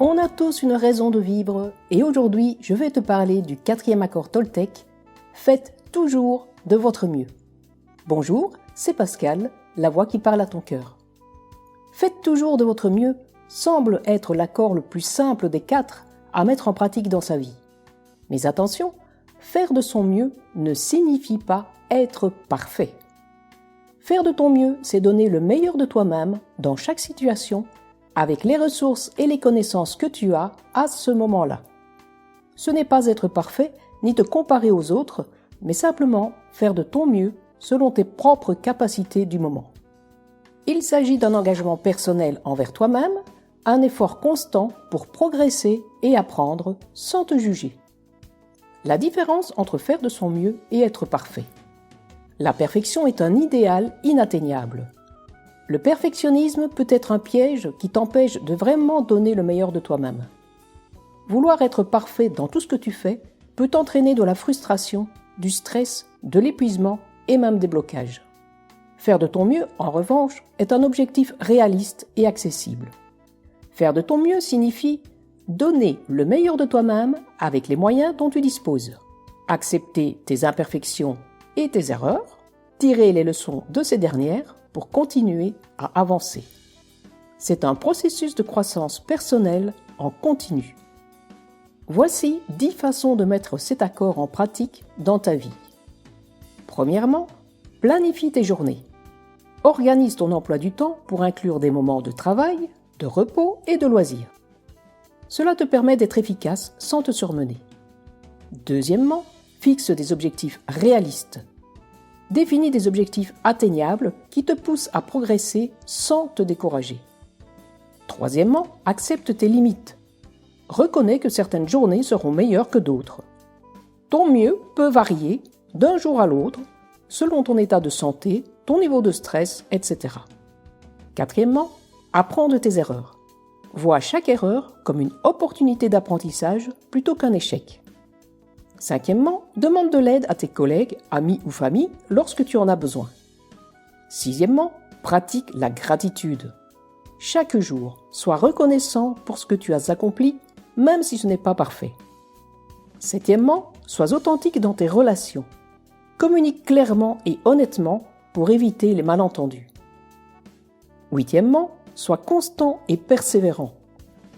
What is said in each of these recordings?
On a tous une raison de vivre et aujourd'hui, je vais te parler du 4e accord Toltec. Faites toujours de votre mieux. Bonjour, c'est Pascal, la voix qui parle à ton cœur. Faites toujours de votre mieux semble être l'accord le plus simple des 4 à mettre en pratique dans sa vie. Mais attention, faire de son mieux ne signifie pas être parfait. Faire de ton mieux, c'est donner le meilleur de toi-même dans chaque situation, avec les ressources et les connaissances que tu as à ce moment-là. Ce n'est pas être parfait, ni te comparer aux autres, mais simplement faire de ton mieux selon tes propres capacités du moment. Il s'agit d'un engagement personnel envers toi-même, un effort constant pour progresser et apprendre sans te juger. La différence entre faire de son mieux et être parfait. La perfection est un idéal inatteignable. Le perfectionnisme peut être un piège qui t'empêche de vraiment donner le meilleur de toi-même. Vouloir être parfait dans tout ce que tu fais peut t'entraîner de la frustration, du stress, de l'épuisement et même des blocages. Faire de ton mieux, en revanche, est un objectif réaliste et accessible. Faire de ton mieux signifie donner le meilleur de toi-même avec les moyens dont tu disposes. Accepter tes imperfections et tes erreurs, tirer les leçons de ces dernières pour continuer à avancer. C'est un processus de croissance personnelle en continu. Voici 10 façons de mettre cet accord en pratique dans ta vie. Premièrement, planifie tes journées. Organise ton emploi du temps pour inclure des moments de travail, de repos et de loisirs. Cela te permet d'être efficace sans te surmener. Deuxièmement, fixe des objectifs réalistes. Définis des objectifs atteignables qui te poussent à progresser sans te décourager. Troisièmement, accepte tes limites. Reconnais que certaines journées seront meilleures que d'autres. Ton mieux peut varier d'un jour à l'autre selon ton état de santé, ton niveau de stress, etc. Quatrièmement, apprends de tes erreurs. Vois chaque erreur comme une opportunité d'apprentissage plutôt qu'un échec. Cinquièmement, demande de l'aide à tes collègues, amis ou famille lorsque tu en as besoin. Sixièmement, pratique la gratitude. Chaque jour, sois reconnaissant pour ce que tu as accompli, même si ce n'est pas parfait. Septièmement, sois authentique dans tes relations. Communique clairement et honnêtement pour éviter les malentendus. Huitièmement, sois constant et persévérant.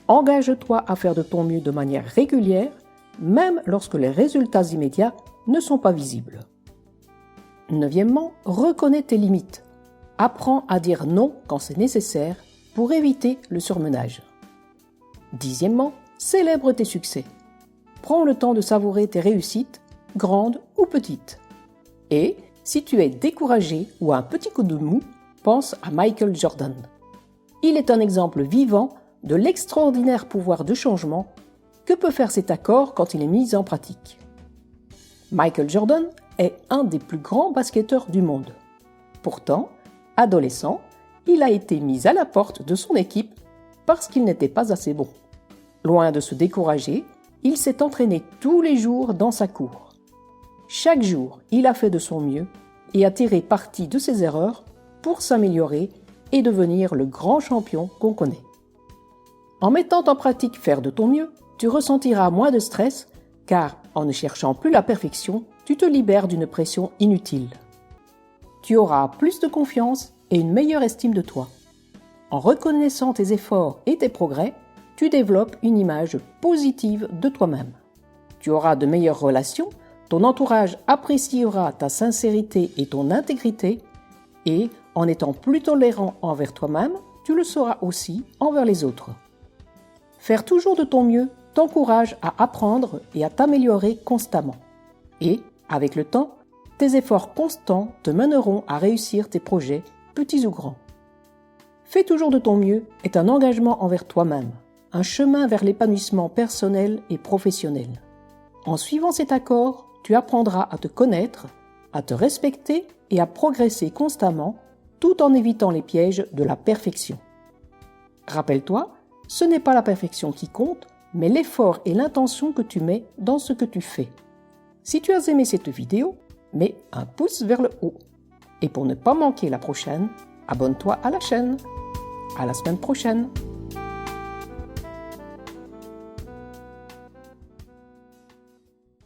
Engage-toi à faire de ton mieux de manière régulière, même lorsque les résultats immédiats ne sont pas visibles. Neuvièmement, reconnais tes limites. Apprends à dire non quand c'est nécessaire pour éviter le surmenage. Dixièmement, célèbre tes succès. Prends le temps de savourer tes réussites, grandes ou petites. Et, si tu es découragé ou à un petit coup de mou, pense à Michael Jordan. Il est un exemple vivant de l'extraordinaire pouvoir de changement que peut faire cet accord quand il est mis en pratique. Michael Jordan est un des plus grands basketteurs du monde. Pourtant, adolescent, il a été mis à la porte de son équipe parce qu'il n'était pas assez bon. Loin de se décourager, il s'est entraîné tous les jours dans sa cour. Chaque jour, il a fait de son mieux et a tiré parti de ses erreurs pour s'améliorer et devenir le grand champion qu'on connaît. En mettant en pratique faire de ton mieux, tu ressentiras moins de stress car, en ne cherchant plus la perfection, tu te libères d'une pression inutile. Tu auras plus de confiance et une meilleure estime de toi. En reconnaissant tes efforts et tes progrès, tu développes une image positive de toi-même. Tu auras de meilleures relations, ton entourage appréciera ta sincérité et ton intégrité et, en étant plus tolérant envers toi-même, tu le seras aussi envers les autres. Faire toujours de ton mieux t'encourage à apprendre et à t'améliorer constamment. Et, avec le temps, tes efforts constants te mèneront à réussir tes projets, petits ou grands. Fais toujours de ton mieux est un engagement envers toi-même, un chemin vers l'épanouissement personnel et professionnel. En suivant cet accord, tu apprendras à te connaître, à te respecter et à progresser constamment, tout en évitant les pièges de la perfection. Rappelle-toi, ce n'est pas la perfection qui compte, mais l'effort et l'intention que tu mets dans ce que tu fais. Si tu as aimé cette vidéo, mets un pouce vers le haut. Et pour ne pas manquer la prochaine, abonne-toi à la chaîne. À la semaine prochaine.